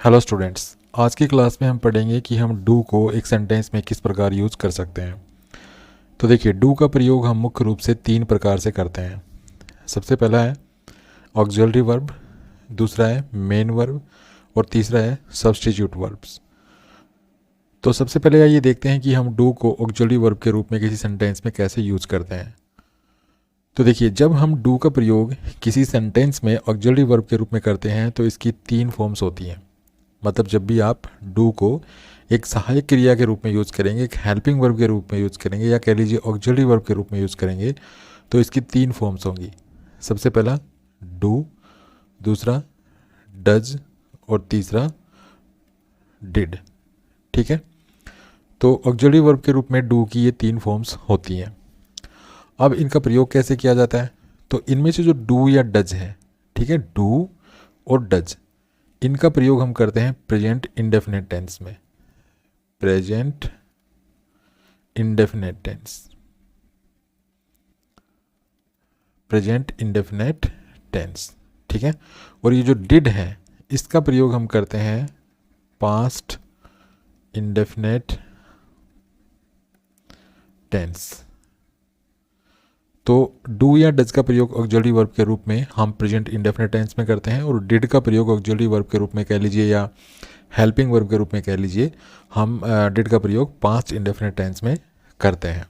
Hello students, आज की class में हम पढ़ेंगे कि हम डू को एक सेंटेंस में किस प्रकार यूज़ कर सकते हैं। तो देखिए, डू का प्रयोग हम मुख्य रूप से 3 प्रकार से करते हैं। सबसे पहला है ऑक्सिलरी वर्ब, दूसरा है मेन वर्ब और तीसरा है सब्स्टिट्यूट वर्ब्स। तो सबसे पहले आइए देखते हैं कि हम डू को ऑक्सिलरी वर्ब के रूप में किसी सेंटेंस में कैसे यूज़ करते हैं। तो देखिए, जब हम डू का प्रयोग किसी सेंटेंस में ऑक्सिलरी वर्ब के रूप में करते हैं तो इसकी 3 फॉर्म्स होती हैं। मतलब जब भी आप डू को एक सहायक क्रिया के रूप में यूज़ करेंगे, एक हेल्पिंग वर्ब के रूप में यूज़ करेंगे या कह लीजिए ऑक्सिलरी वर्ब के रूप में यूज़ करेंगे तो इसकी 3 फॉर्म्स होंगी। सबसे पहला डू, दूसरा डज और तीसरा डिड। ठीक है, तो ऑक्सिलरी वर्ब के रूप में डू की ये 3 फॉर्म्स होती हैं। अब इनका प्रयोग कैसे किया जाता है? तो इनमें से जो डू या डज है, ठीक है, डू और डज, इनका प्रयोग हम करते हैं प्रेजेंट इंडेफिनिट टेंस में। Present indefinite tense, present indefinite tense. ठीक है, और ये जो डिड है इसका प्रयोग हम करते हैं पास्ट इंडेफिनिट टेंस। तो डू या डज का प्रयोग ऑक्सिलरी वर्ब के रूप में हम प्रेजेंट इंडेफिनिट टेंस में करते हैं और डिड का प्रयोग ऑक्सिलरी वर्ब के रूप में कह लीजिए या हेल्पिंग वर्ब के रूप में कह लीजिए, हम डिड का प्रयोग पास्ट इंडेफिनिट टेंस में करते हैं।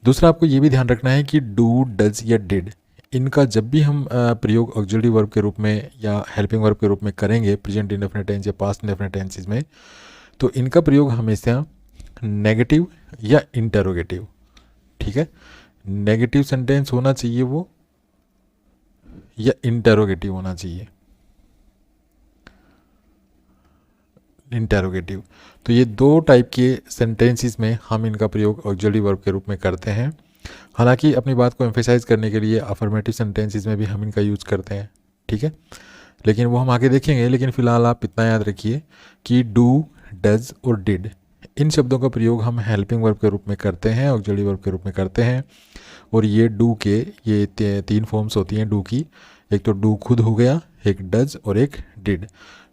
दूसरा, आपको ये भी ध्यान रखना है कि डू, डज या डिड, इनका जब भी हम प्रयोग ऑक्सिलरी वर्ब के रूप में या हेल्पिंग वर्ब के रूप में करेंगे प्रेजेंट इंडेफिनिट टेंस या पास्ट इंडेफिनिट टेंसेस में, तो इनका प्रयोग हमेशा नेगेटिव या इंटरोगेटिव, ठीक है, नेगेटिव सेंटेंस होना चाहिए वो या इंटरोगेटिव होना चाहिए, इंटरोगेटिव। तो ये 2 टाइप के सेंटेंसेस में हम इनका प्रयोग ऑक्सिलरी वर्ब के रूप में करते हैं। हालांकि अपनी बात को एम्फेसाइज करने के लिए अफर्मेटिव सेंटेंसेस में भी हम इनका यूज़ करते हैं, ठीक है, लेकिन वो हम आगे देखेंगे। लेकिन फिलहाल आप इतना याद रखिए कि डू, डज और डिड, इन शब्दों का प्रयोग हम हेल्पिंग वर्ब के रूप में करते हैं, ऑक्सिलरी वर्ब के रूप में करते हैं। और ये डू के ये 3 फॉर्म्स होती हैं डू की। एक तो डू खुद हो गया, एक डज और एक डिड।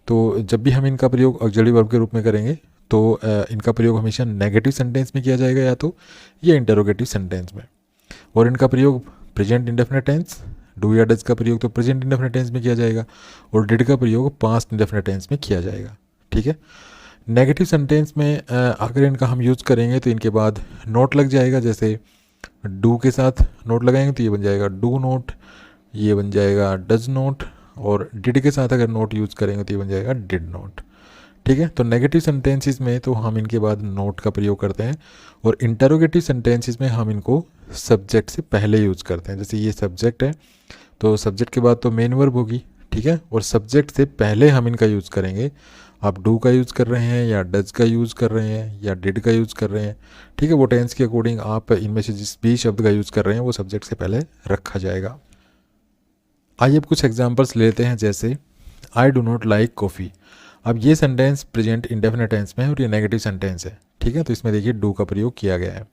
तो जब भी हम इनका प्रयोग ऑक्सिलरी वर्ब के रूप में करेंगे तो इनका प्रयोग हमेशा नेगेटिव सेंटेंस में किया जाएगा या तो ये इंटरोगेटिव सेंटेंस में। और इनका प्रयोग प्रेजेंट इंडेफिनिट टेंस, डू या डज का प्रयोग तो प्रेजेंट इंडेफिनिट टेंस में किया जाएगा और डिड का प्रयोग पास्ट इंडेफिनिट टेंस में किया जाएगा। ठीक है, नेगेटिव सेंटेंस में अगर इनका हम यूज़ करेंगे तो इनके बाद नोट लग जाएगा। जैसे डू के साथ नोट लगाएंगे तो ये बन जाएगा डू नोट, ये बन जाएगा डज नोट, और डिड के साथ अगर नोट यूज़ करेंगे तो ये बन जाएगा डिड नोट। ठीक है, तो नेगेटिव सेंटेंसेस में तो हम इनके बाद नोट का प्रयोग करते हैं और इंटरोगेटिव सेंटेंसेस में हम इनको सब्जेक्ट से पहले यूज़ करते हैं। जैसे ये सब्जेक्ट है तो सब्जेक्ट के बाद तो मेन वर्ब होगी, ठीक है, और सब्जेक्ट से पहले हम इनका यूज़ करेंगे। आप डू का यूज़ कर रहे हैं या डज का यूज़ कर रहे हैं या डिड का यूज़ कर रहे हैं, ठीक है, वो टेंस के अकॉर्डिंग आप इनमें से जिस भी शब्द का यूज़ कर रहे हैं वो सब्जेक्ट से पहले रखा जाएगा। आइए अब कुछ एग्जांपल्स लेते हैं। जैसे I do not like coffee. अब ये सेंटेंस प्रेजेंट इंडेफिनिट टेंस में है और ये नेगेटिव सेंटेंस है, ठीक है, तो इसमें देखिए डू का प्रयोग किया गया है।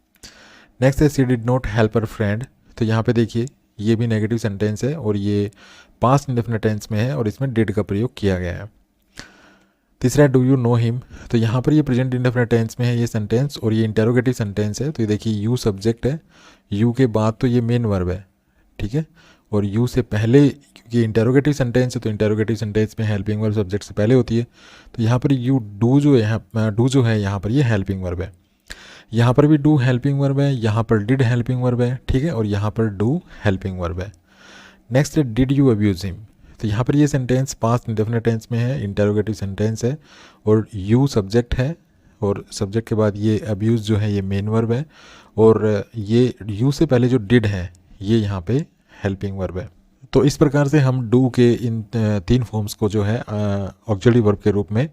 नेक्स्ट है she did not help her friend. तो यहाँ पे देखिए ये भी नेगेटिव सेंटेंस है और ये पास्ट इंडेफिनिट टेंस में है और इसमें डिड का प्रयोग किया गया है। तीसरा है डू यू नो हिम। तो यहाँ पर ये प्रेजेंट इंडेफिनिट टेंस में है ये सेंटेंस और ये इंटेरोगेटिव सेंटेंस है। तो ये देखिए यू सब्जेक्ट है, यू के बाद तो ये मेन वर्ब है, ठीक है, और यू से पहले, क्योंकि इंटेरोगेटिव सेंटेंस है तो इंटेरोगेटिव सेंटेंस में हेल्पिंग वर्ब सब्जेक्ट से पहले होती है। तो यहाँ पर यू डू जो है, डू जो है यहाँ पर ये हेल्पिंग वर्ब है, यहाँ पर भी डू हेल्पिंग वर्ब है, यहाँ पर डिड हेल्पिंग वर्ब है, ठीक है, और यहाँ पर डू हेल्पिंग वर्ब है। नेक्स्ट है डिड यू अब्यूज हिम। तो यहाँ पर ये सेंटेंस पास्ट इंडेफिनिट टेंस में है, इंटेरोगेटिव सेंटेंस है और यू सब्जेक्ट है और सब्जेक्ट के बाद ये अब्यूज जो है ये मेन वर्ब है और ये यू से पहले जो डिड है ये यहाँ पे हेल्पिंग वर्ब है। तो इस प्रकार से हम डू के इन 3 फॉर्म्स को जो है ऑक्सिलरी वर्ब के रूप में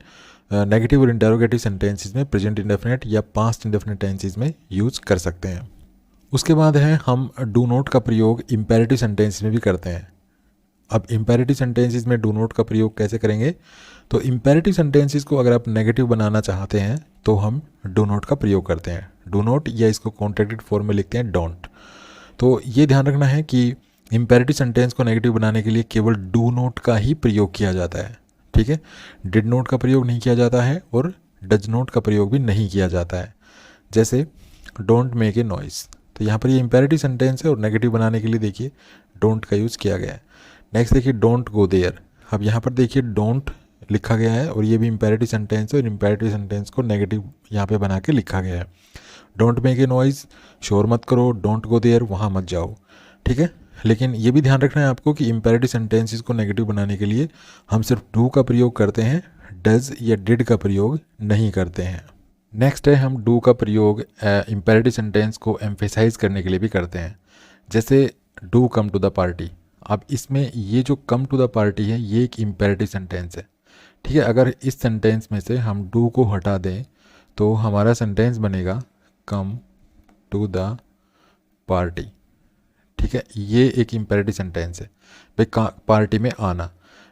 नेगेटिव और इंटेरोगेटिव सेंटेंसेस में प्रेजेंट इंडेफिनिट या पास्ट इंडेफिनिट टेंसेस में यूज़ कर सकते हैं। उसके बाद है हम डू नॉट का प्रयोग इम्पेरेटिव सेंटेंस में भी करते हैं। अब इम्पेरेटिव सेंटेंसेस में डू नॉट का प्रयोग कैसे करेंगे? तो इम्पेरेटिव सेंटेंसेस को अगर आप नेगेटिव बनाना चाहते हैं तो हम डू नॉट का प्रयोग करते हैं। डू नॉट या इसको कॉन्ट्रैक्टेड फॉर्म में लिखते हैं डोंट। तो ये ध्यान रखना है कि इम्पेरेटिव सेंटेंस को नेगेटिव बनाने के लिए केवल डू नॉट का ही प्रयोग किया जाता है। ठीक है। डिड नोट का प्रयोग नहीं किया जाता है और डज नोट का प्रयोग भी नहीं किया जाता है। जैसे डोंट मेक ए नॉइस, तो यहाँ पर ये इम्पेरेटिव सेंटेंस है और नेगेटिव बनाने के लिए देखिए डोंट का यूज़ किया गया है। नेक्स्ट देखिए डोंट गो देयर। अब यहाँ पर देखिए डोंट लिखा गया है और ये भी इम्पेरेटिव सेंटेंस है और इम्पेरेटिव सेंटेंस को नेगेटिव यहाँ पे बना के लिखा गया है। डोंट मेक ए नॉइज़, शोर मत करो, डोंट गो देयर, वहाँ मत जाओ। ठीक है, लेकिन ये भी ध्यान रखना है आपको कि इम्पेरेटिव सेंटेंसेस को नेगेटिव बनाने के लिए हम सिर्फ डू का प्रयोग करते हैं, डज या डिड का प्रयोग नहीं करते हैं। नेक्स्ट है हम डू का प्रयोग इम्पेरेटिव सेंटेंस को एम्फेसाइज करने के लिए भी करते हैं। जैसे do come to the party. अब इसमें ये जो कम टू द पार्टी है ये एक इम्पेरेटिव सेंटेंस है। ठीक है, अगर इस सेंटेंस में से हम डू को हटा दें तो हमारा सेंटेंस बनेगा कम टू द पार्टी। ठीक है, ये एक इम्पेरेटिव सेंटेंस है भाई पार्टी में आना,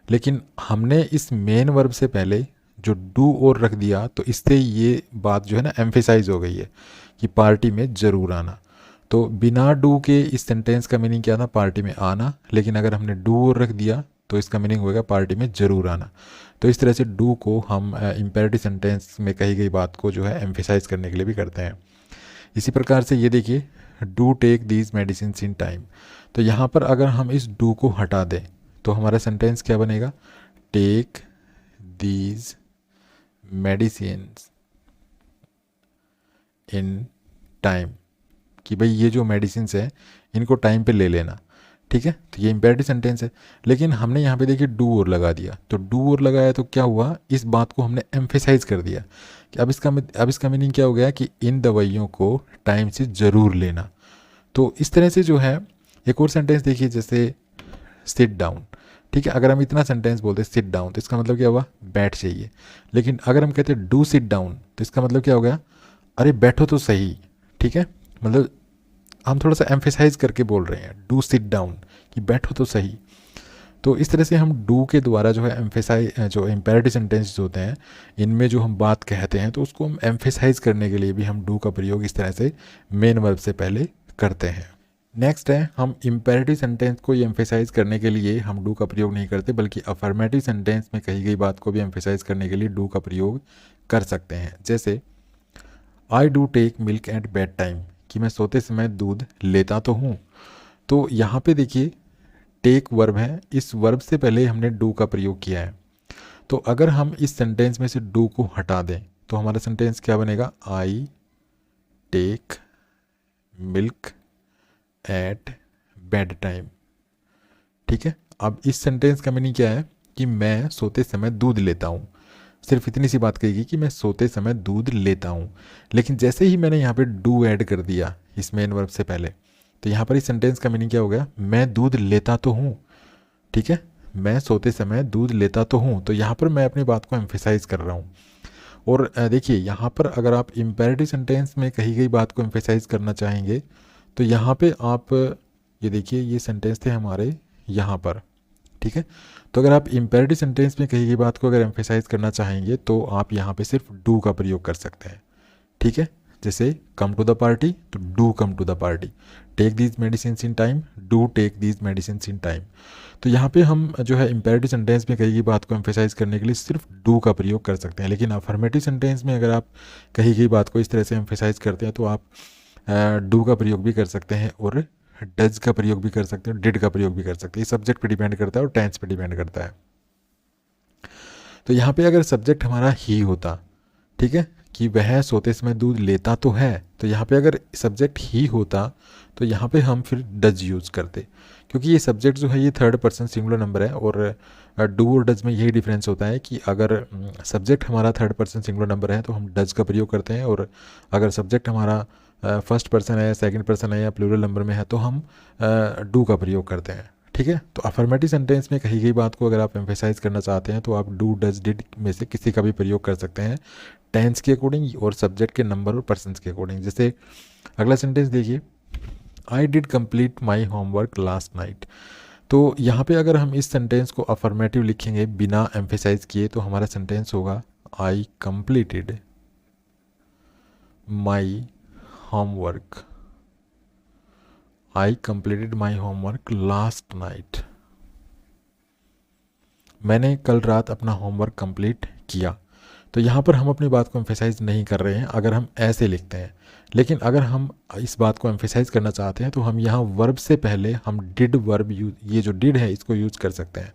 लेकिन हमने इस मेन वर्ब से पहले जो डू और रख दिया तो इससे ये बात जो है ना एम्फेसाइज हो गई है कि पार्टी में ज़रूर आना। तो बिना डू के इस सेंटेंस का मीनिंग क्या था, पार्टी में आना, लेकिन अगर हमने डू और रख दिया तो इसका मीनिंग होगा पार्टी में ज़रूर आना। तो इस तरह से डू को हम इम्पेरेटिव सेंटेंस में कही गई बात को जो है एम्फेसाइज करने के लिए भी करते हैं। इसी प्रकार से ये देखिए do take these medicine in time. तो यहाँ पर अगर हम इस डू को हटा दें तो हमारा सेंटेंस क्या बनेगा, take these medicine in time, कि भाई ये जो मेडिसिन है इनको टाइम पे ले लेना। ठीक है, तो ये इम्पेरेटिव सेंटेंस है, लेकिन हमने यहाँ पे देखिए डू और लगा दिया। तो डू और लगाया तो क्या हुआ, इस बात को हमने एम्फेसाइज कर दिया कि अब इसका मीनिंग क्या हो गया कि इन दवाइयों को टाइम से ज़रूर लेना। तो इस तरह से जो है एक और सेंटेंस देखिए जैसे सिट डाउन। ठीक है, अगर हम इतना सेंटेंस बोलते सिट डाउन तो इसका मतलब क्या हुआ, बैठ जाइए। लेकिन अगर हम कहते डू सिट डाउन तो इसका मतलब क्या हो गया, अरे बैठो तो सही। ठीक है, मतलब हम थोड़ा सा एम्फेसाइज करके बोल रहे हैं डू सिट डाउन कि बैठो तो सही। तो इस तरह से हम डू के द्वारा जो है एम्फेसाइज, जो इम्पेरेटिव सेंटेंसेस होते हैं इनमें जो हम बात कहते हैं तो उसको हम एम्फेसाइज करने के लिए भी हम डू का प्रयोग इस तरह से मेन वर्ब से पहले करते हैं। नेक्स्ट है हम इम्पेरेटिव सेंटेंस को एम्फेसाइज करने के लिए हम डू का प्रयोग नहीं करते, बल्कि अफर्मेटिव सेंटेंस में कही गई बात को भी एम्फेसाइज करने के लिए डू का प्रयोग कर सकते हैं। जैसे I do take milk at bed time, कि मैं सोते समय दूध लेता तो हूँ। तो यहाँ पे देखिए टेक वर्ब है, इस वर्ब से पहले हमने डू का प्रयोग किया है। तो अगर हम इस सेंटेंस में से डू को हटा दें तो हमारा सेंटेंस क्या बनेगा, I take milk at bed time. ठीक है, अब इस सेंटेंस का मीनिंग क्या है कि मैं सोते समय दूध लेता हूँ। सिर्फ इतनी सी बात कहेगी कि मैं सोते समय दूध लेता हूँ, लेकिन जैसे ही मैंने यहाँ पे डू ऐड कर दिया इस मेन वर्ब से पहले तो यहाँ पर इस सेंटेंस का मीनिंग क्या हो गया, मैं दूध लेता तो हूँ। ठीक है, मैं सोते समय दूध लेता तो हूँ, तो यहाँ पर मैं अपनी बात को एम्फेसाइज कर रहा हूँ। और देखिए यहाँ पर अगर आप इम्पेरेटिव सेंटेंस में कही गई बात को एम्फेसाइज करना चाहेंगे तो यहाँ पे आप ये देखिए ये सेंटेंस थे हमारे यहाँ पर। ठीक है, तो अगर आप इम्पेरेटिव सेंटेंस में कही गई बात को अगर एम्फेसाइज करना चाहेंगे तो आप यहाँ पे सिर्फ डू का प्रयोग कर सकते हैं। ठीक है, जैसे कम टू द पार्टी तो do come to the party, take these medicine in time, do take these medicine in time. तो यहाँ पे हम जो है इम्पेरेटिव सेंटेंस में कही गई बात को एम्फेसाइज करने के लिए सिर्फ डू का प्रयोग कर सकते हैं, लेकिन अफर्मेटिव सेंटेंस में अगर आप कही गई बात को इस तरह से एम्फेसाइज करते हैं तो आप डू का प्रयोग भी कर सकते हैं और डज का प्रयोग भी कर सकते हैं, डिड का प्रयोग भी कर सकते हैं। ये सब्जेक्ट पे डिपेंड करता है और टेंस पे डिपेंड करता है। तो यहाँ पे अगर सब्जेक्ट हमारा ही होता, ठीक है, कि वह सोते समय दूध लेता तो है, तो यहाँ पे अगर सब्जेक्ट ही होता तो यहाँ पे हम फिर डज यूज़ करते, क्योंकि ये सब्जेक्ट जो है ये थर्ड पर्सन सिंगुलर नंबर है। और डू और डज में यही डिफरेंस होता है कि अगर सब्जेक्ट हमारा थर्ड पर्सन सिंगुलर नंबर है तो हम डज का प्रयोग करते हैं, और अगर सब्जेक्ट हमारा फर्स्ट पर्सन है, सेकंड पर्सन है या प्लूरल नंबर में है तो हम डू का प्रयोग करते हैं। ठीक है, तो अफर्मेटिव सेंटेंस में कही गई बात को अगर आप एम्फेसाइज करना चाहते हैं तो आप डू डज डिड में से किसी का भी प्रयोग कर सकते हैं, टेंस के अकॉर्डिंग और सब्जेक्ट के नंबर और पर्सन्स के अकॉर्डिंग। जैसे अगला सेंटेंस देखिए, I did complete my homework last night. तो यहाँ पे अगर हम इस सेंटेंस को अफर्मेटिव लिखेंगे बिना एम्फेसाइज किए तो हमारा सेंटेंस होगा I completed my homework, I completed my homework last night. मैंने कल रात अपना होमवर्क कंप्लीट किया। तो यहाँ पर हम अपनी बात को एम्फेसाइज नहीं कर रहे हैं अगर हम ऐसे लिखते हैं। लेकिन अगर हम इस बात को एम्फेसाइज करना चाहते हैं तो हम यहाँ वर्ब से पहले हम डिड वर्ब यूज, ये जो डिड है इसको यूज कर सकते हैं।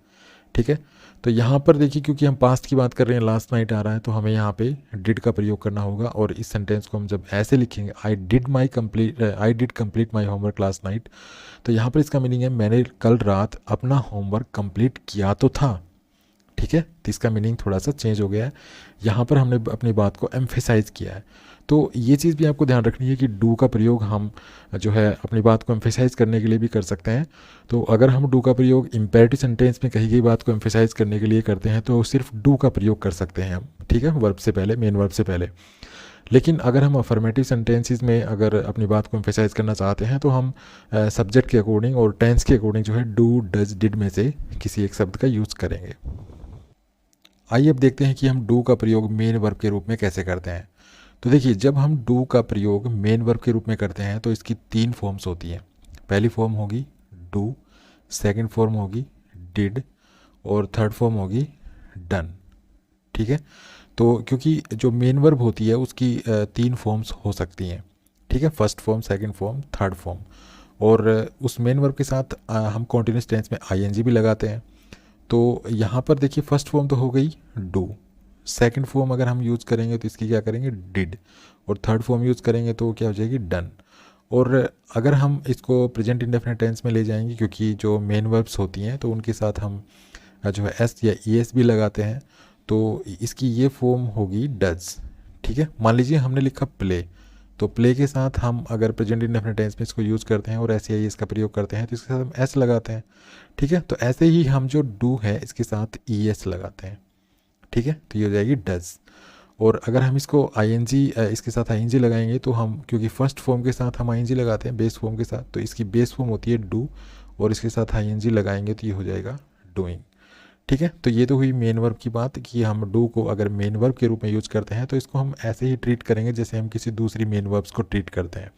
ठीक है, तो यहाँ पर देखिए क्योंकि हम पास्ट की बात कर रहे हैं, लास्ट नाइट आ रहा है, तो हमें यहाँ पे डिड का प्रयोग करना होगा। और इस सेंटेंस को हम जब ऐसे लिखेंगे, I did complete my homework last night, तो यहाँ पर इसका मीनिंग है मैंने कल रात अपना होमवर्क कंप्लीट किया तो था। ठीक है, तो इसका मीनिंग थोड़ा सा चेंज हो गया है, यहाँ पर हमने अपनी बात को एम्फेसाइज किया है। तो ये चीज़ भी आपको ध्यान रखनी है कि डू का प्रयोग हम जो है अपनी बात को एम्फेसाइज करने के लिए भी कर सकते हैं। तो अगर हम डू का प्रयोग इम्पेरेटिव सेंटेंस में कही गई बात को एम्फेसाइज करने के लिए करते हैं तो सिर्फ डू का प्रयोग कर सकते हैं हम, ठीक है, वर्ब से पहले, मेन वर्ब से पहले। लेकिन अगर हम अफर्मेटिव सेंटेंसेस में अगर अपनी बात को एम्फेसाइज करना चाहते हैं तो हम सब्जेक्ट के अकॉर्डिंग और टेंस के अकॉर्डिंग जो है डू, डज, डिड में से किसी एक शब्द का यूज़ करेंगे। आइए अब देखते हैं कि हम डू का प्रयोग मेन वर्ब के रूप में कैसे करते हैं। तो देखिए, जब हम डू का प्रयोग मेन वर्ब के रूप में करते हैं तो इसकी 3 फॉर्म्स होती हैं। पहली फॉर्म होगी डू, सेकंड फॉर्म होगी डिड और थर्ड फॉर्म होगी डन। ठीक है, तो क्योंकि जो मेन वर्ब होती है उसकी 3 फॉर्म्स हो सकती हैं। ठीक है, first form, second form, third form. और उस मेन वर्ब के साथ हम कॉन्टिन्यूस टेंस में आईएनजी भी लगाते हैं। तो यहाँ पर देखिए फर्स्ट फॉर्म तो हो गई डू, सेकंड फॉर्म अगर हम यूज़ करेंगे तो इसकी क्या करेंगे डिड, और थर्ड फॉर्म यूज़ करेंगे तो क्या हो जाएगी डन। और अगर हम इसको प्रेजेंट इंडेफिनिट टेंस में ले जाएंगे क्योंकि जो मेन वर्ब्स होती हैं तो उनके साथ हम जो है एस या ई एस भी लगाते हैं, तो इसकी ये फॉर्म होगी डज। ठीक है, मान लीजिए हमने लिखा प्ले, तो प्ले के साथ हम अगर प्रेजेंट इंडेफिनिट टेंस में इसको यूज़ करते हैं और एस या ई एस का प्रयोग करते हैं तो इसके साथ हम एस लगाते हैं। ठीक है, तो ऐसे ही हम जो डू है इसके साथ ई एस लगाते हैं। ठीक है, तो ये हो जाएगी डज। और अगर हम इसको आईएनजी इसके साथ आईएनजी लगाएंगे तो हम, क्योंकि फर्स्ट फॉर्म के साथ हम आईएनजी लगाते हैं बेस फॉर्म के साथ, तो इसकी बेस फॉर्म होती है डू और इसके साथ आईएनजी लगाएंगे तो ये हो जाएगा डूइंग। ठीक है, तो ये तो हुई मेन वर्ब की बात कि हम डू को अगर मेन वर्ब के रूप में यूज़ करते हैं तो इसको हम ऐसे ही ट्रीट करेंगे जैसे हम किसी दूसरी मेन वर्ब्स को ट्रीट करते हैं।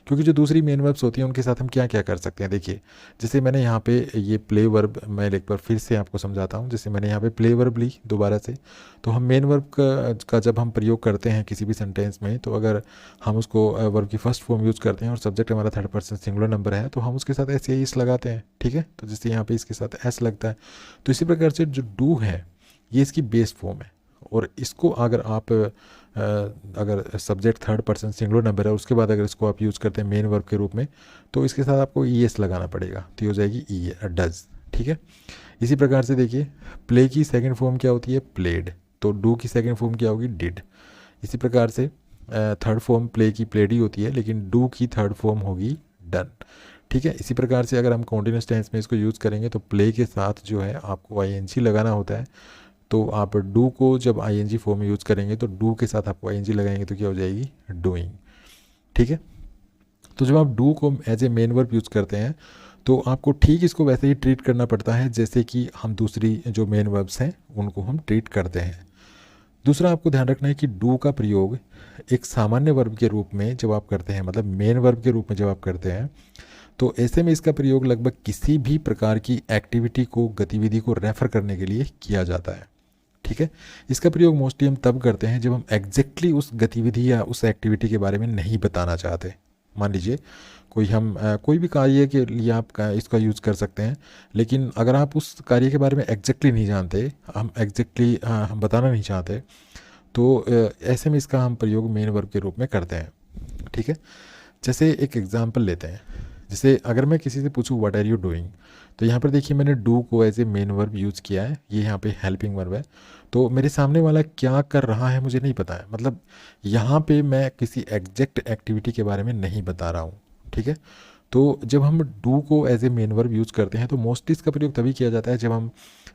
क्योंकि जो दूसरी मेन वर्ब्स होती हैं उनके साथ हम क्या क्या कर सकते हैं। देखिए, जैसे मैंने यहाँ पे ये प्ले वर्ब, मैं एक बार फिर से आपको समझाता हूँ। जैसे मैंने यहाँ पे प्ले वर्ब ली दोबारा से, तो हम मेन वर्ब का जब हम प्रयोग करते हैं किसी भी सेंटेंस में, तो अगर हम उसको वर्ब की फर्स्ट फॉर्म यूज़ करते हैं और सब्जेक्ट हमारा थर्ड पर्सन सिंगुलर नंबर है तो हम उसके साथ एस या इस लगाते हैं। ठीक है, तो जैसे यहाँ पे इसके साथ एस लगता है, तो इसी प्रकार से जो डू है ये इसकी बेस फॉर्म है। और इसको अगर आप अगर subject third person singular number है उसके बाद अगर इसको आप यूज़ करते हैं मेन वर्ब के रूप में तो इसके साथ आपको ई एस लगाना पड़ेगा, तो ये हो जाएगी ई डज। ठीक है, इसी प्रकार से देखिए प्ले की सेकंड फॉर्म क्या होती है प्लेड, तो डू की सेकंड फॉर्म क्या होगी डिड। इसी प्रकार से थर्ड फॉर्म प्ले की प्लेड ही होती है लेकिन डू की थर्ड फॉर्म होगी डन। ठीक है, इसी प्रकार से अगर हम कॉन्टिन्यूस टेंस में इसको यूज़ करेंगे तो प्ले के साथ जो है आपको आईएनजी लगाना होता है। तो आप डू को जब आईएनजी फॉर्म में यूज़ करेंगे तो डू के साथ आपको आईएनजी लगाएंगे तो क्या हो जाएगी डूइंग। ठीक है, तो जब आप डू को as a main verb use करते हैं तो आपको ठीक इसको वैसे ही ट्रीट करना पड़ता है जैसे कि हम दूसरी जो मेन वर्ब्स हैं उनको हम ट्रीट करते हैं। दूसरा आपको ध्यान रखना है कि डू का प्रयोग एक सामान्य वर्ब के रूप में जब आप करते हैं, मतलब मेन वर्ब के रूप में जब आप करते हैं, तो ऐसे में इसका प्रयोग लगभग किसी भी प्रकार की एक्टिविटी को, गतिविधि को रेफर करने के लिए किया जाता है। ठीक है, इसका प्रयोग मोस्टली हम तब करते हैं जब हम एग्जैक्टली उस गतिविधि या उस एक्टिविटी के बारे में नहीं बताना चाहते। मान लीजिए कोई भी कार्य के लिए आप इसका यूज़ कर सकते हैं, लेकिन अगर आप उस कार्य के बारे में एग्जैक्टली नहीं जानते, हम बताना नहीं चाहते, तो ऐसे में इसका हम प्रयोग मेन वर्ब के रूप में करते हैं। ठीक है, जैसे एक एग्जांपल लेते हैं। जैसे अगर मैं किसी से पूछूं व्हाट आर यू डूइंग, तो यहाँ पर देखिए मैंने डू को as a main verb use किया है, ये यहाँ पे हेल्पिंग वर्ब है। तो मेरे सामने वाला क्या कर रहा है मुझे नहीं पता है, मतलब यहाँ पे मैं किसी एग्जैक्ट एक्टिविटी के बारे में नहीं बता रहा हूँ। ठीक है, तो जब हम डू को as a main verb use करते हैं तो मोस्टली इसका प्रयोग तभी किया जाता है जब हम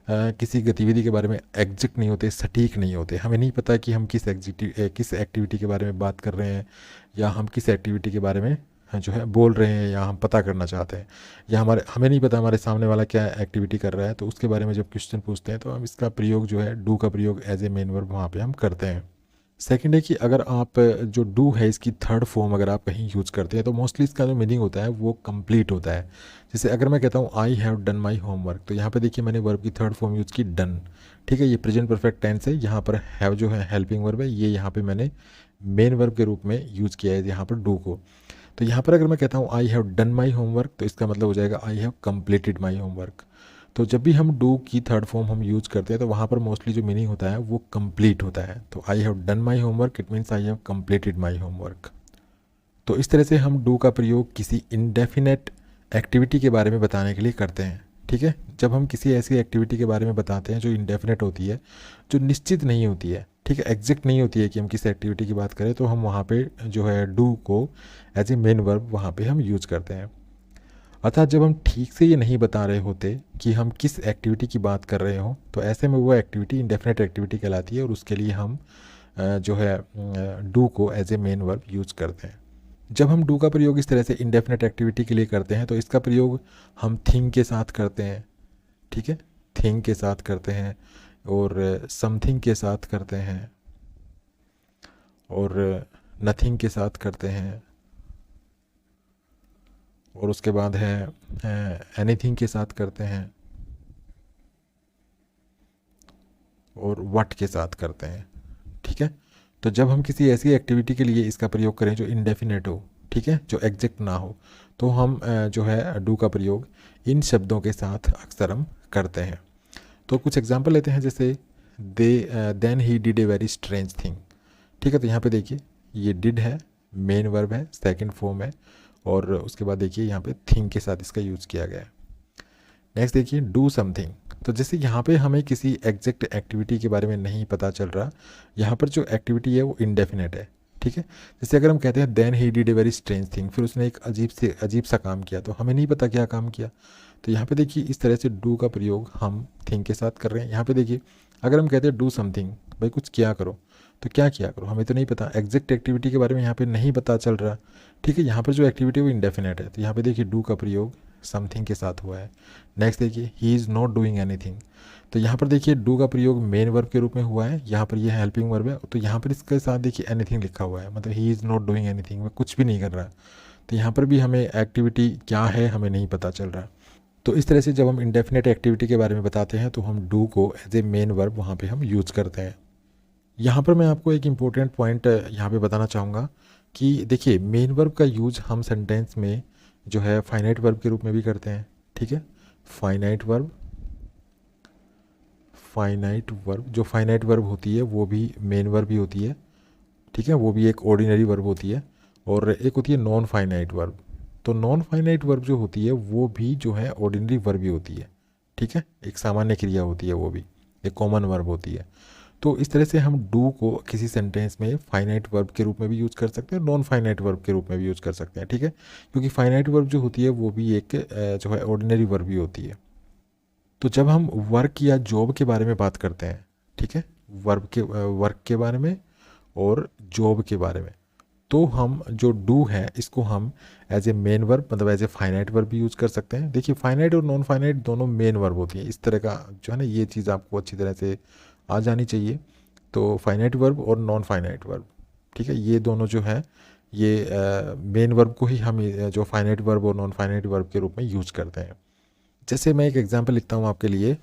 किसी गतिविधि के बारे में एग्जैक्ट नहीं होते, सटीक नहीं होते, हमें नहीं पता कि हम किस एक्टिविटी के बारे में बात कर रहे हैं या हम किस एक्टिविटी के बारे में जो है बोल रहे हैं या हम पता करना चाहते हैं, या हमें नहीं पता हमारे सामने वाला क्या एक्टिविटी कर रहा है, तो उसके बारे में जब क्वेश्चन पूछते हैं तो हम इसका प्रयोग जो है डू का प्रयोग एज ए मेन वर्ब वहाँ पे हम करते हैं। सेकंड है कि अगर आप जो डू है इसकी थर्ड फॉर्म अगर आप कहीं यूज़ करते हैं तो मोस्टली इसका जो मीनिंग होता है वो कंप्लीट होता है। जैसे अगर मैं कहता हूँ I have done my homework, तो यहाँ पे देखिए मैंने वर्ब की थर्ड फॉर्म यूज़ की डन। ठीक है, ये प्रेजेंट परफेक्ट टेंस है, यहाँ पर हैव जो है हेल्पिंग वर्ब है, ये यहाँ पे मैंने मेन वर्ब के रूप में यूज़ किया है यहाँ पर डू को। तो यहाँ पर अगर मैं कहता हूँ I have done my homework, तो इसका मतलब हो जाएगा I have completed my homework. तो जब भी हम डू की थर्ड फॉर्म हम यूज़ करते हैं तो वहाँ पर मोस्टली जो मीनिंग होता है वो कंप्लीट होता है। तो I have done my homework, it means I have completed my homework. तो इस तरह से हम डू का प्रयोग किसी इनडेफिनेट एक्टिविटी के बारे में बताने के लिए करते हैं। ठीक है, जब हम किसी ऐसी एक्टिविटी के बारे में बताते हैं जो इनडेफिनेट होती है, जो निश्चित नहीं होती है, ठीक है, एग्जैक्ट नहीं होती है कि हम किस एक्टिविटी की बात करें, तो हम वहाँ पे जो है डू को एज ए मेन वर्ब वहाँ पे हम यूज़ करते हैं। अर्थात जब हम ठीक से ये नहीं बता रहे होते कि हम किस एक्टिविटी की बात कर रहे हों, तो ऐसे में वो एक्टिविटी इंडेफिनेट एक्टिविटी कहलाती है और उसके लिए हम जो है डू को as a main verb use करते हैं। जब हम डू का प्रयोग इस तरह से इंडेफिनेट एक्टिविटी के लिए करते हैं तो इसका प्रयोग हम थिंग के साथ करते हैं। ठीक है, थिंग के साथ करते हैं और समथिंग के साथ करते हैं और नथिंग के साथ करते हैं और उसके बाद है एनीथिंग के साथ करते हैं और व्हाट के साथ करते हैं। ठीक है, तो जब हम किसी ऐसी एक्टिविटी के लिए इसका प्रयोग करें जो इनडेफिनेट हो, ठीक है, जो एग्जैक्ट ना हो, तो हम जो है डू का प्रयोग इन शब्दों के साथ अक्सर हम करते हैं। तो कुछ एग्जांपल लेते हैं, जैसे then he did a very strange thing. ठीक है, तो यहाँ पे देखिए ये डिड है, मेन वर्ब है, सेकंड फॉर्म है और उसके बाद देखिए यहाँ पे थिंग के साथ इसका यूज़ किया गया है। नेक्स्ट देखिए डू समथिंग। तो जैसे यहाँ पे हमें किसी एग्जैक्ट एक्टिविटी के बारे में नहीं पता चल रहा, यहाँ पर जो एक्टिविटी है वो इनडेफिनेट है। ठीक है, जैसे अगर हम कहते हैं then he did a very strange thing, फिर उसने एक अजीब सा काम किया, तो हमें नहीं पता क्या काम किया। तो यहाँ पे देखिए इस तरह से डू का प्रयोग हम थिंग के साथ कर रहे हैं। यहाँ पे देखिए अगर हम कहते हैं डू समथिंग, भाई कुछ किया करो, तो क्या किया करो हमें तो नहीं पता, एग्जैक्ट एक्टिविटी के बारे में यहाँ पे नहीं पता चल रहा। ठीक है, यहाँ पर जो एक्टिविटी है वो इंडेफिनेट है, तो यहाँ पे देखिए डू का प्रयोग समथिंग के साथ हुआ है। नेक्स्ट देखिए he is not doing anything, तो यहाँ पर देखिए डू का प्रयोग मेन वर्ब के रूप में हुआ है, यहाँ पर ये हेल्पिंग वर्ब है, तो यहाँ पर इसके साथ देखिए एनीथिंग लिखा हुआ है, मतलब he is not doing anything, वह कुछ भी नहीं कर रहा। तो यहाँ पर भी हमें एक्टिविटी क्या है हमें नहीं पता चल रहा। तो इस तरह से जब हम इंडेफिनेट एक्टिविटी के बारे में बताते हैं तो हम डू को एज ए मेन वर्ब वहाँ पे हम यूज़ करते हैं। यहाँ पर मैं आपको एक इम्पोर्टेंट पॉइंट यहाँ पे बताना चाहूँगा कि देखिए मेन वर्ब का यूज़ हम सेंटेंस में जो है फाइनाइट वर्ब के रूप में भी करते हैं। ठीक है, फाइनाइट वर्ब जो फाइनाइट वर्ब होती है वो भी मेन वर्ब ही होती है। ठीक है, वो भी एक ऑर्डिनरी वर्ब होती है और एक होती है नॉन फाइनाइट वर्ब। तो नॉन फाइनाइट वर्ब जो होती है वो भी जो है ऑर्डिनरी वर्ब ही होती है। ठीक है, एक सामान्य क्रिया होती है, वो भी एक कॉमन वर्ब होती है। तो इस तरह से हम डू को किसी सेंटेंस में फाइनाइट वर्ब के रूप में भी यूज़ कर सकते हैं, नॉन फाइनाइट वर्ब के रूप में भी यूज़ कर सकते हैं। ठीक है, क्योंकि फाइनाइट वर्ब जो होती है वो भी एक जो है ऑर्डिनरी वर्ब ही होती है। तो जब हम वर्क या जॉब के बारे में बात करते हैं, ठीक है, वर्क के बारे में और जॉब के बारे में, तो हम जो डू है इसको हम एज ए मेन वर्ब मतलब एज ए फाइनाइट वर्ब भी यूज़ कर सकते हैं। देखिए फाइनाइट और नॉन फाइनाइट दोनों मेन वर्ब होती है, इस तरह का जो है ना ये चीज़ आपको अच्छी तरह से आ जानी चाहिए। तो फाइनाइट वर्ब और नॉन फाइनाइट वर्ब, ठीक है, ये दोनों जो है ये मेन वर्ब को ही हम जो फाइनाइट वर्ब और नॉन फाइनाइट वर्ब के रूप में यूज़ करते हैं। जैसे मैं एक एग्जांपल लिखता हूँ आपके लिए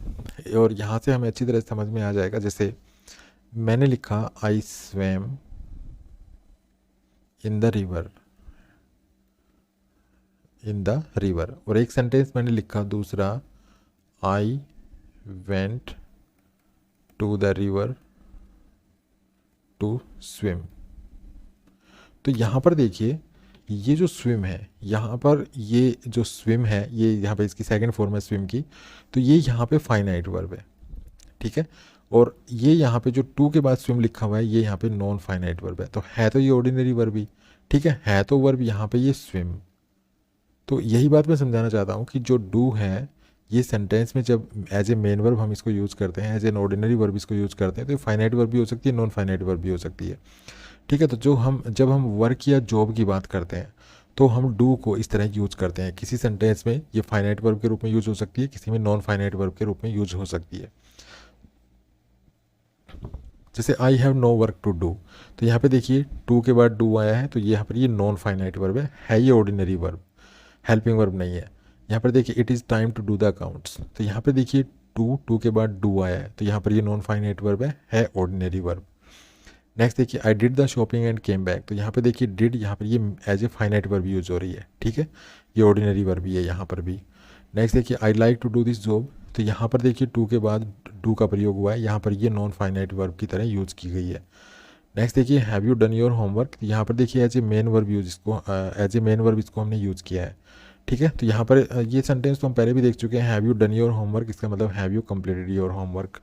और यहाँ से हमें अच्छी तरह से समझ में आ जाएगा। जैसे मैंने लिखा I swam in the river और एक सेंटेंस मैंने लिखा दूसरा I went to the river to swim. तो यहाँ पर देखिए ये जो स्विम है, यहाँ पर ये जो स्विम है ये यहाँ पे इसकी सेकंड फॉर्म है स्विम की, तो ये यहाँ पे फाइनाइट वर्ब है। ठीक है, और ये यहाँ पे जो टू के बाद स्विम लिखा हुआ है ये यहाँ पे नॉन फाइनाइट वर्ब है, तो ये ऑर्डिनरी वर्ब ही। ठीक है तो वर्ब यहाँ पे ये स्विम। तो यही बात मैं समझाना चाहता हूँ कि जो डू है ये सेंटेंस में जब एज ए मेन वर्ब हम इसको यूज़ करते हैं, एज एन ऑर्डिनरी वर्ब इसको यूज़ करते हैं, तो फाइनाइट वर्ब भी हो सकती है, नॉन फाइनाइट वर्ब भी हो सकती है। ठीक है, तो जब हम वर्क या जॉब की बात करते हैं तो हम डू को इस तरह यूज़ करते हैं। किसी सेंटेंस में ये फाइनाइट वर्ब के रूप में यूज़ हो सकती है, किसी में नॉन फाइनाइट वर्ब के रूप में यूज़ हो सकती है। जैसे I have no work to do, तो यहाँ पे देखिए टू के बाद डू आया है, तो यहाँ पर ये नॉन फाइनाइट वर्ब है ये ऑर्डिनरी वर्ब, हेल्पिंग वर्ब नहीं है। यहाँ पर देखिए it is time to do the accounts, तो यहाँ पे देखिए टू के बाद डू आया है, तो यहाँ पर ये नॉन फाइनाइट वर्ब है ऑर्डिनरी वर्ब। नेक्स्ट देखिए I did the shopping and came back, तो यहाँ पे देखिए डिड, यहाँ पर ये as a finite verb use हो रही है, ठीक है, ये ऑर्डिनरी वर्ब भी है यहाँ पर भी। नेक्स्ट देखिए I like to do this job, तो यहाँ पर देखिए टू के बाद डू का प्रयोग हुआ है, यहाँ पर ये नॉन फाइनाइट वर्ब की तरह यूज़ की गई है। नेक्स्ट देखिए have you done your homework, तो यहाँ पर देखिए as a main verb use इसको एज ए मेन वर्ब इसको हमने यूज़ किया है, ठीक है। तो यहाँ पर ये सेंटेंस तो हम पहले भी देख चुके हैं, have you done your homework, इसका मतलब have you completed your homework.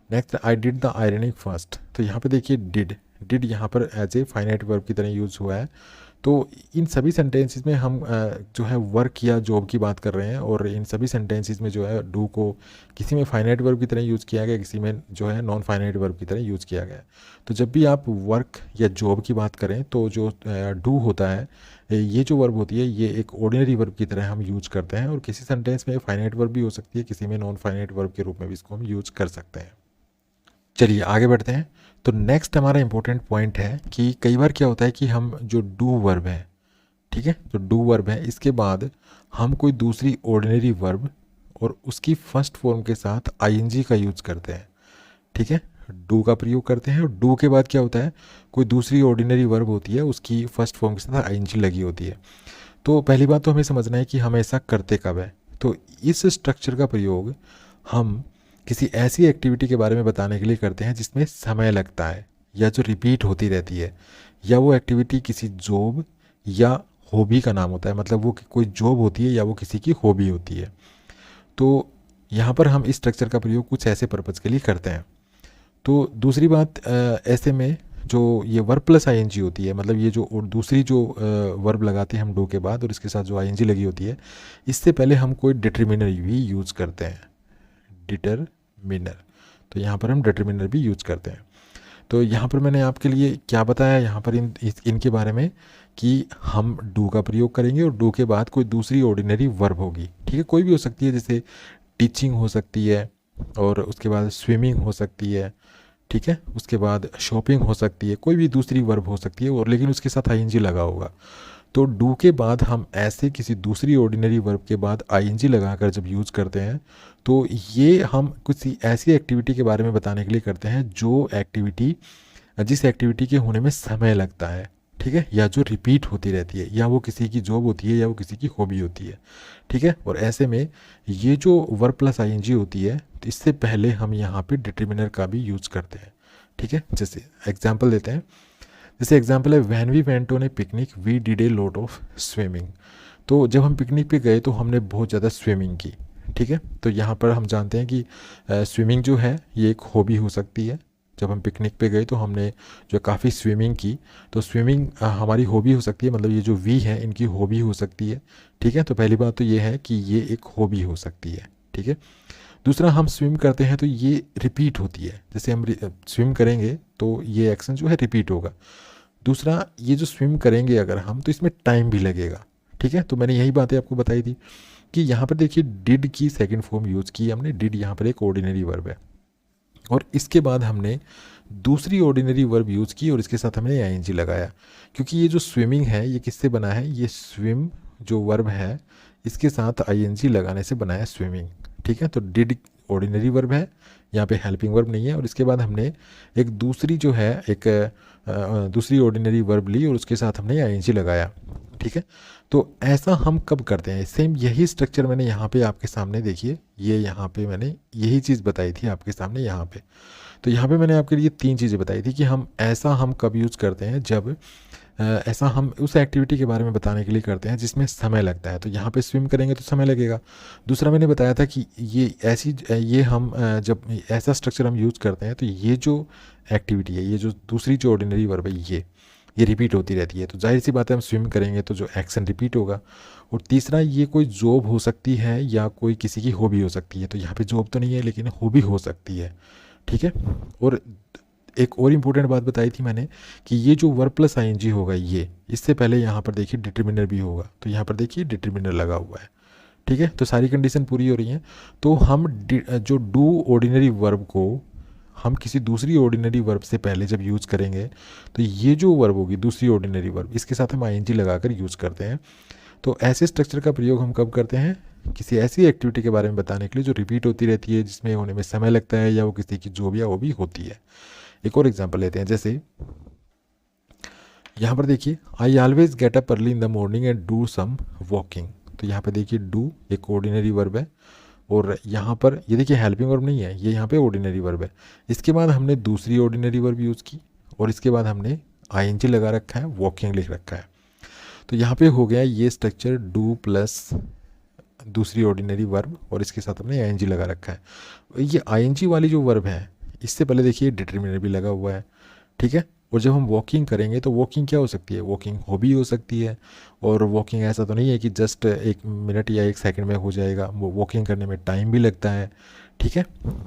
Next I did the ironing first, तो यहाँ पे देखिए डिड यहाँ पर एज ए फाइनाइट वर्ब की तरह यूज़ हुआ है। तो इन सभी सेंटेंसेस में हम जो है वर्क या जॉब की बात कर रहे हैं, और इन सभी सेंटेंसेस में जो है डू को किसी में फाइनाइट वर्ब की तरह यूज़ किया गया, किसी में जो है नॉन फाइनाइट वर्ब की तरह यूज़ किया गया। तो जब भी आप वर्क या जॉब की बात करें तो जो डू होता है, ये जो वर्ब होती है ये एक ऑर्डिनरी वर्ब की तरह हम यूज़ करते हैं, और किसी सेंटेंस में फाइनाइट वर्ब भी हो सकती है, किसी में नॉन फाइनाइट वर्ब के रूप में भी इसको हम यूज़ कर सकते हैं। चलिए आगे बढ़ते हैं। तो नेक्स्ट हमारा इंपॉर्टेंट पॉइंट है कि कई बार क्या होता है कि हम जो डू वर्ब है, ठीक है, जो डू वर्ब है इसके बाद हम कोई दूसरी ऑर्डिनरी वर्ब और उसकी फर्स्ट फॉर्म के साथ आईएनजी का यूज़ करते हैं, ठीक है, डू का प्रयोग करते हैं, और डू के बाद क्या होता है कोई दूसरी ऑर्डिनरी वर्ब होती है, उसकी फर्स्ट फॉर्म के साथ आईएनजी लगी होती है। तो पहली बात तो हमें समझना है कि हम ऐसा करते कब है। तो इस स्ट्रक्चर का प्रयोग हम किसी ऐसी एक्टिविटी के बारे में बताने के लिए करते हैं जिसमें समय लगता है या जो रिपीट होती रहती है, या वो एक्टिविटी किसी जॉब या हॉबी का नाम होता है, मतलब वो कोई जॉब होती है या वो किसी की हॉबी होती है। तो यहाँ पर हम इस स्ट्रक्चर का प्रयोग कुछ ऐसे पर्पज़ के लिए करते हैं। तो दूसरी बात, ऐसे में जो ये वर्ब प्लस आईएनजी होती है, मतलब ये जो और दूसरी जो वर्ब लगाते हैं हम डू के बाद और इसके साथ जो आईएनजी लगी होती है, इससे पहले हम कोई डिटरमिनर भी यूज़ करते हैं, डिटरमिनर। तो यहाँ पर हम डिटरमिनर भी यूज़ करते हैं। तो यहाँ पर मैंने आपके लिए क्या बताया यहाँ पर इनके बारे में कि हम डू का प्रयोग करेंगे और डू के बाद कोई दूसरी ऑर्डिनरी वर्ब होगी, ठीक है, कोई भी हो सकती है, जैसे टीचिंग हो सकती है, और उसके बाद स्विमिंग हो सकती है, ठीक है, उसके बाद शॉपिंग हो सकती है, कोई भी दूसरी वर्ब हो सकती है, और लेकिन उसके साथ आईएनजी लगा होगा। तो डू के बाद हम ऐसे किसी दूसरी ऑर्डिनरी वर्ब के बाद आईएनजी लगाकर जब यूज़ करते हैं, तो ये हम कुछ ऐसी एक्टिविटी के बारे में बताने के लिए करते हैं जिस एक्टिविटी के होने में समय लगता है, ठीक है, या जो रिपीट होती रहती है, या वो किसी की जॉब होती है या वो किसी की हॉबी होती है, ठीक है। और ऐसे में ये जो वर्ब प्लस आईएनजी होती है, तो इससे पहले हम यहाँ पे डिटरमिनर का भी यूज़ करते हैं, ठीक है। जैसे एग्जाम्पल देते हैं, जैसे एग्जाम्पल है when we went on a picnic we did a lot of swimming. तो जब हम पिकनिक पे गए तो हमने बहुत ज़्यादा स्विमिंग की, ठीक है। तो यहाँ पर हम जानते हैं कि स्विमिंग जो है ये एक हॉबी हो सकती है। जब हम पिकनिक पे गए तो हमने जो काफ़ी स्विमिंग की, तो स्विमिंग हमारी हॉबी हो सकती है, मतलब ये जो वी है इनकी हॉबी हो सकती है, ठीक है। तो पहली बात तो ये है कि ये एक हॉबी हो सकती है, ठीक है। दूसरा, हम स्विम करते हैं तो ये रिपीट होती है, जैसे हम स्विम करेंगे तो ये एक्शन जो है रिपीट होगा। दूसरा, ये जो स्विम करेंगे अगर हम, तो इसमें टाइम भी लगेगा, ठीक है। तो मैंने यही बातें आपको बताई थी कि यहाँ पर देखिए डिड की सेकंड फॉर्म यूज़ की हमने, डिड यहाँ पर एक ऑर्डिनरी वर्ब है, और इसके बाद हमने दूसरी ऑर्डिनरी वर्ब यूज़ की और इसके साथ हमने आईएनजी लगाया, क्योंकि ये जो स्विमिंग है ये किससे बना है, ये स्विम जो वर्ब है इसके साथ आईएनजी लगाने से बना है स्विमिंग, ठीक है। तो डिड ऑर्डिनरी वर्ब है, यहाँ पे हेल्पिंग वर्ब नहीं है, और इसके बाद हमने एक दूसरी जो है एक दूसरी ऑर्डिनरी वर्ब ली और उसके साथ हमने आईएनजी लगाया, ठीक है। तो ऐसा हम कब करते हैं, सेम यही स्ट्रक्चर मैंने यहाँ पे आपके सामने, देखिए ये यहाँ पे मैंने यही चीज़ बताई थी आपके सामने यहाँ पे। तो यहाँ पे मैंने आपके लिए 3 चीज़ें बताई थी कि हम कब यूज़ करते हैं, जब ऐसा हम उस एक्टिविटी के बारे में बताने के लिए करते हैं जिसमें समय लगता है। तो यहाँ पे स्विम करेंगे तो समय लगेगा। दूसरा, मैंने बताया था कि ये हम जब ऐसा स्ट्रक्चर हम यूज़ करते हैं तो ये जो एक्टिविटी है, ये जो दूसरी जो ऑर्डिनरी वर्ब है ये रिपीट होती रहती है, तो जाहिर सी बात है हम स्विम करेंगे तो जो एक्शन रिपीट होगा। और तीसरा, ये कोई जॉब हो सकती है या कोई किसी की हॉबी हो सकती है, तो यहाँ पे जॉब तो नहीं है लेकिन हॉबी हो सकती है, ठीक है। और एक और इम्पोर्टेंट बात बताई थी मैंने कि ये जो वर्ब प्लस आईएनजी होगा, ये इससे पहले यहाँ पर देखिए डिटरमिनर भी होगा, तो यहाँ पर देखिए डिटरमिनर लगा हुआ है, ठीक है। तो सारी कंडीशन पूरी हो रही है। तो हम जो डू ऑर्डिनरी वर्ब को हम किसी दूसरी ऑर्डिनरी वर्ब से पहले जब यूज़ करेंगे तो ये जो वर्ब होगी दूसरी ऑर्डिनरी वर्ब, इसके साथ हम आईएनजी लगाकर यूज़ करते हैं। तो ऐसे स्ट्रक्चर का प्रयोग हम कब करते हैं? किसी ऐसी एक्टिविटी के बारे में बताने के लिए जो रिपीट होती रहती है, जिसमें होने में समय लगता है, या वो किसी की जो भी है वो भी होती है। एक और एग्जांपल लेते हैं, जैसे यहाँ पर देखिए, I always get up early in the morning and do some walking. तो यहाँ पे देखिए डू एक ऑर्डिनरी वर्ब है, और यहाँ पर ये देखिए हेल्पिंग वर्ब नहीं है, ये यहाँ पे ऑर्डिनरी वर्ब है। इसके बाद हमने दूसरी ऑर्डिनरी वर्ब यूज़ की, और इसके बाद हमने आईएनजी लगा रखा है, वॉकिंग लिख रखा है। तो यहाँ पे हो गया ये स्ट्रक्चर डू प्लस दूसरी ऑर्डिनरी वर्ब, और इसके साथ हमने आईएनजी लगा रखा है। ये आईएनजी वाली जो वर्ब है, इससे पहले देखिए डिटरमिनर भी लगा हुआ है, ठीक है। और जब हम वॉकिंग करेंगे तो वॉकिंग क्या हो सकती है? वॉकिंग हॉबी हो सकती है, और वॉकिंग ऐसा तो नहीं है कि जस्ट 1 मिनट या 1 सेकंड में हो जाएगा, वो वॉकिंग करने में टाइम भी लगता है, ठीक है।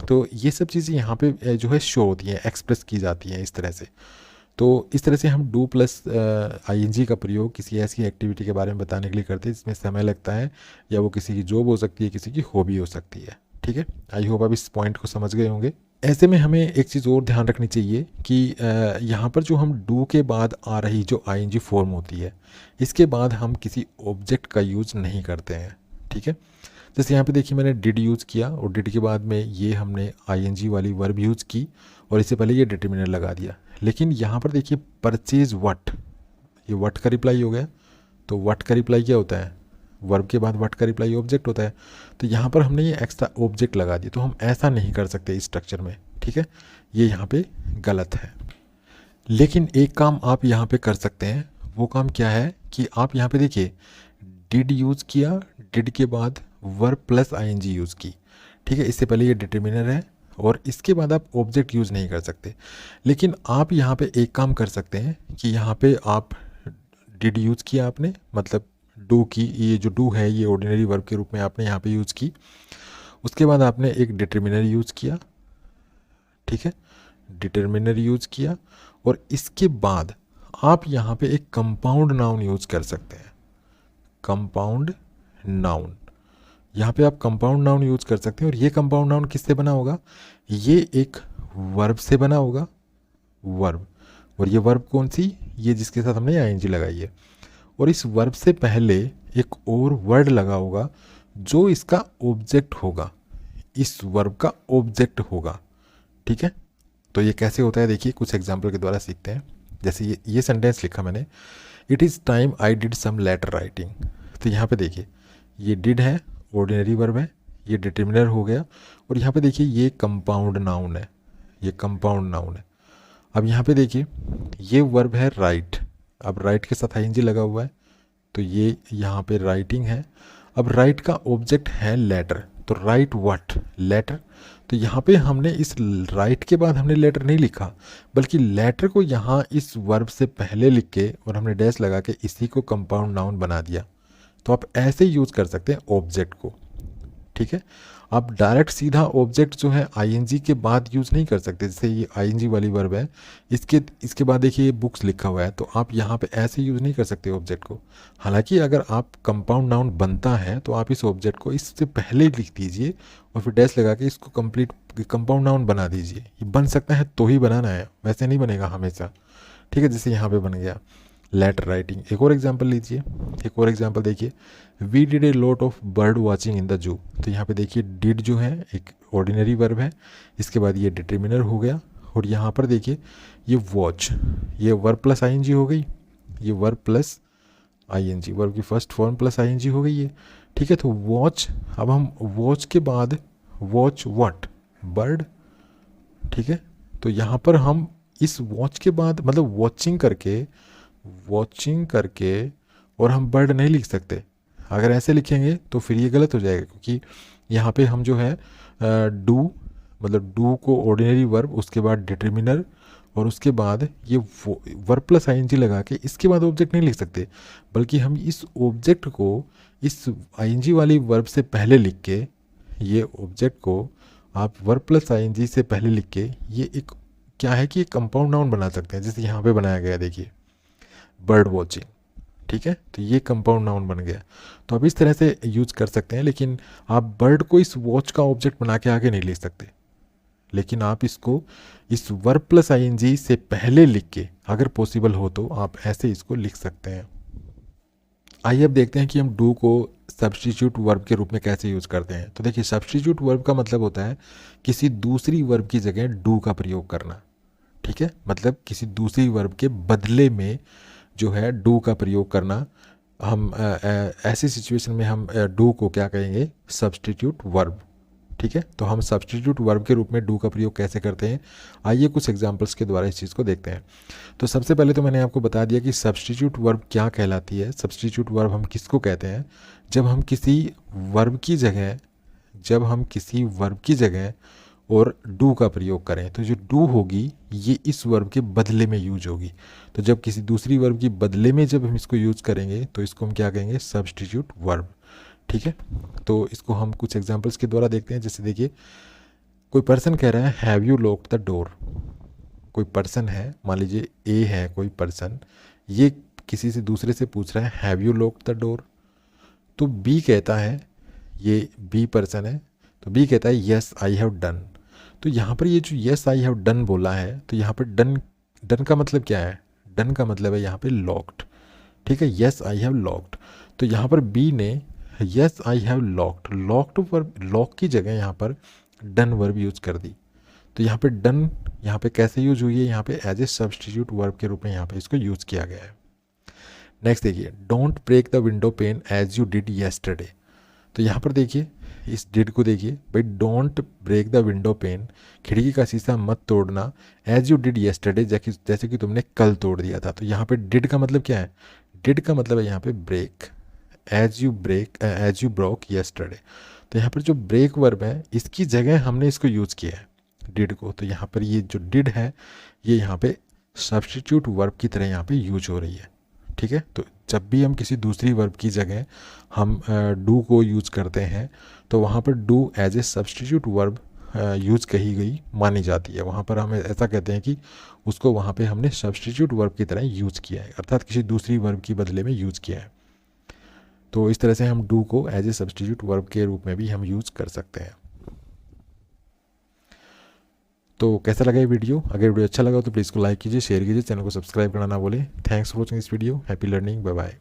तो ये सब चीज़ें यहाँ पे जो है शो होती हैं, एक्सप्रेस की जाती हैं इस तरह से। तो इस तरह से हम डू प्लस आईएनजी का प्रयोग किसी ऐसी एक्टिविटी के बारे में बताने के लिए करते हैं जिसमें समय लगता है, या वो किसी की जॉब हो सकती है, किसी की हॉबी हो सकती है, ठीक है। आई होप आप इस पॉइंट को समझ गए होंगे। ऐसे में हमें एक चीज़ और ध्यान रखनी चाहिए कि यहाँ पर जो हम डू के बाद आ रही जो आईएनजी फॉर्म होती है, इसके बाद हम किसी ऑब्जेक्ट का यूज़ नहीं करते हैं, ठीक है। जैसे यहाँ पे देखिए मैंने डिड यूज़ किया, और डिड के बाद में ये हमने आईएनजी वाली वर्ब यूज़ की, और इससे पहले ये डिटरमिनर लगा दिया। लेकिन यहाँ पर देखिए परचेज व्हाट, ये व्हाट का रिप्लाई हो गया। तो व्हाट का रिप्लाई क्या होता है? वर्ब के बाद व्हाट का रिप्लाई ऑब्जेक्ट होता है। तो यहाँ पर हमने ये एक्स्ट्रा ऑब्जेक्ट लगा दिया, तो हम ऐसा नहीं कर सकते इस स्ट्रक्चर में, ठीक है। ये यहाँ पे गलत है। लेकिन एक काम आप यहाँ पे कर सकते हैं, वो काम क्या है कि आप यहाँ पे देखिए डिड यूज़ किया, डिड के बाद वर्ब प्लस आईएनजी यूज़ की, ठीक है। इससे पहले ये डिटरमिनर है, और इसके बाद आप ऑब्जेक्ट यूज़ नहीं कर सकते। लेकिन आप यहाँ पे एक काम कर सकते हैं कि यहाँ पे आप डिड यूज़ किया आपने, मतलब डू की, ये जो डू है ये ऑर्डिनरी वर्ब के रूप में आपने यहाँ पे यूज़ की। उसके बाद आपने एक डिटरमिनर यूज़ किया, ठीक है, डिटरमिनर यूज़ किया, और इसके बाद आप यहाँ पे एक कंपाउंड नाउन यूज़ कर सकते हैं। कंपाउंड नाउन, यहाँ पे आप कंपाउंड नाउन यूज़ कर सकते हैं, और ये कंपाउंड नाउन किससे बना होगा? ये एक वर्ब से बना होगा, वर्ब। और ये वर्ब कौन सी? ये जिसके साथ हमने आईएनजी लगाई है। और इस वर्ब से पहले एक और वर्ड लगा होगा जो इसका ऑब्जेक्ट होगा, इस वर्ब का ऑब्जेक्ट होगा, ठीक है। तो ये कैसे होता है देखिए, कुछ एग्जाम्पल के द्वारा सीखते हैं। जैसे ये सेंटेंस लिखा मैंने, it is time I did some letter writing. तो यहाँ पे देखिए ये डिड है, ऑर्डिनरी वर्ब है, ये डिटरमिनर हो गया, और यहाँ पे देखिए ये कंपाउंड नाउन है, ये कंपाउंड नाउन है। अब यहाँ पे देखिए ये वर्ब है राइट, अब राइट के साथ आईएनजी लगा हुआ है, तो ये यहाँ पे राइटिंग है। अब राइट का ऑब्जेक्ट है लेटर, तो राइट व्हाट? लेटर। तो यहाँ पे हमने इस राइट के बाद हमने लेटर नहीं लिखा, बल्कि लेटर को यहाँ इस वर्ब से पहले लिख के और हमने डैश लगा के इसी को कंपाउंड नाउन बना दिया। तो आप ऐसे यूज़ कर सकते हैं ऑब्जेक्ट को, ठीक है। आप डायरेक्ट सीधा ऑब्जेक्ट जो है आईएनजी के बाद यूज़ नहीं कर सकते। जैसे ये आईएनजी वाली वर्ब है, इसके बाद देखिए ये बुक्स लिखा हुआ है, तो आप यहाँ पे ऐसे यूज़ नहीं कर सकते ऑब्जेक्ट को। हालांकि अगर आप कंपाउंड नाउन बनता है तो आप इस ऑब्जेक्ट को इससे पहले लिख दीजिए, और फिर डैश लगा के इसको कंप्लीट कंपाउंड नाउन बना दीजिए। ये बन सकता है तो ही बनाना है, वैसे नहीं बनेगा हमेशा, ठीक है। जैसे यहाँ पे बन गया लेटर राइटिंग। एक और एग्जांपल लीजिए, एक और एग्जांपल देखिए, we did a lot of bird watching in the zoo. तो यहाँ पे देखिए डिड जो है एक ऑर्डिनरी वर्ब है, इसके बाद ये डिटरमिनर हो गया, और यहाँ पर देखिए ये वॉच, ये वर्ब प्लस आईएनजी हो गई, ये वर्ब प्लस आईएनजी, वर्ब की फर्स्ट फॉर्म प्लस आईएनजी हो गई है, ठीक है। तो वॉच, अब हम वॉच के बाद वॉच व्हाट? बर्ड, ठीक है। तो यहाँ पर हम इस वॉच के बाद मतलब वॉचिंग करके और हम बर्ड नहीं लिख सकते। अगर ऐसे लिखेंगे तो फिर ये गलत हो जाएगा, क्योंकि यहाँ पे हम जो है डू मतलब डू को ऑर्डिनरी वर्ब, उसके बाद डिटरमिनर, और उसके बाद ये वर्ब प्लस आईएनजी लगा के इसके बाद ऑब्जेक्ट नहीं लिख सकते, बल्कि हम इस ऑब्जेक्ट को इस आईएनजी वाली वर्ब से पहले लिख के, ये ऑब्जेक्ट को आप वर्ब प्लस आईएनजी से पहले लिख के ये एक क्या है कि एक कंपाउंड नाउन बना सकते हैं। जैसे यहाँ पे बनाया गया देखिए बर्ड वॉचिंग, ठीक है। तो ये कंपाउंड नाउन बन गया। तो आप इस तरह से यूज कर सकते हैं, लेकिन आप बर्ड को इस वॉच का ऑब्जेक्ट बना के आगे नहीं ले सकते, लेकिन आप इसको इस वर्ब प्लस आईएनजी से पहले लिख के, अगर पॉसिबल हो तो आप ऐसे इसको लिख सकते हैं। आइए अब देखते हैं कि हम डू को सब्स्टिट्यूट वर्ब के रूप में कैसे यूज़ करते हैं। तो देखिए, सब्स्टिट्यूट वर्ब का मतलब होता है किसी दूसरी वर्ब की जगह डू का प्रयोग करना। ठीक है, मतलब किसी दूसरी वर्ब के बदले में जो है डू का प्रयोग करना। हम ऐसी सिचुएशन में हम डू को क्या कहेंगे, सब्स्टिट्यूट वर्ब। ठीक है, तो हम सब्स्टिट्यूट वर्ब के रूप में डू का प्रयोग कैसे करते हैं, आइए कुछ एग्जांपल्स के द्वारा इस चीज़ को देखते हैं। तो सबसे पहले तो मैंने आपको बता दिया कि सब्स्टिट्यूट वर्ब क्या कहलाती है। सब्स्टिट्यूट वर्ब हम किसको कहते हैं, जब हम किसी वर्ब की जगह और डू का प्रयोग करें, तो जो डू होगी ये इस वर्ब के बदले में यूज होगी। तो जब किसी दूसरी वर्ब की बदले में जब हम इसको यूज़ करेंगे तो इसको हम क्या कहेंगे, सब्स्टिट्यूट वर्ब। ठीक है, तो इसको हम कुछ एग्जांपल्स के द्वारा देखते हैं। जैसे देखिए, कोई पर्सन कह रहा है have you locked the door. कोई पर्सन है, मान लीजिए ए है कोई पर्सन, ये किसी से दूसरे से पूछ रहा है have you locked the door. तो बी कहता है, ये बी पर्सन है, तो बी कहता है यस आई हैव डन। तो यहाँ पर ये जो यस आई हैव डन बोला है, तो यहाँ पर डन का मतलब क्या है, डन का मतलब है यहाँ पे लॉक्ड। ठीक है, यस आई हैव लॉक्ड। तो यहाँ पर बी ने yes I have locked verb, lock की जगह यहाँ पर डन वर्ब यूज कर दी। तो यहाँ पे डन यहाँ पे कैसे यूज हुई है, यहाँ पे एज ए सब्स्टिट्यूट वर्ब के रूप में यहाँ पे इसको यूज किया गया है। नेक्स्ट देखिए, don't break the window pane as you did yesterday. तो यहाँ पर देखिए, इस डिड को देखिए भाई, don't break the window pane, खिड़की का शीशा मत तोड़ना, एज यू डिड येस्टरडे, जैसे कि तुमने कल तोड़ दिया था। तो यहाँ पे डिड का मतलब क्या है, डिड का मतलब है यहाँ पे break, as you broke yesterday. तो यहाँ पर जो ब्रेक वर्ब है इसकी जगह हमने इसको यूज़ किया है डिड को। तो यहाँ पर ये जो डिड है ये यहाँ पे सब्स्टिट्यूट वर्ब की तरह यहाँ पे यूज हो रही है। ठीक है, तो जब भी हम किसी दूसरी वर्ब की जगह हम डू को यूज़ करते हैं तो वहाँ पर do as a substitute verb use कही गई मानी जाती है। वहाँ पर हम ऐसा कहते हैं कि उसको वहाँ पे हमने सब्स्टिट्यूट वर्ब की तरह यूज़ किया है, अर्थात किसी दूसरी वर्ब की बदले में यूज़ किया है। तो इस तरह से हम डू को एज ए सब्स्टिट्यूट वर्ब के रूप में भी हम यूज़ कर सकते हैं। तो कैसा लगा ये वीडियो, अगर वीडियो अच्छा लगा तो प्लीज़ को लाइक कीजिए, शेयर कीजिए, चैनल को सब्सक्राइब करना ना भूलें। Thanks for watching this video, happy learning, bye bye.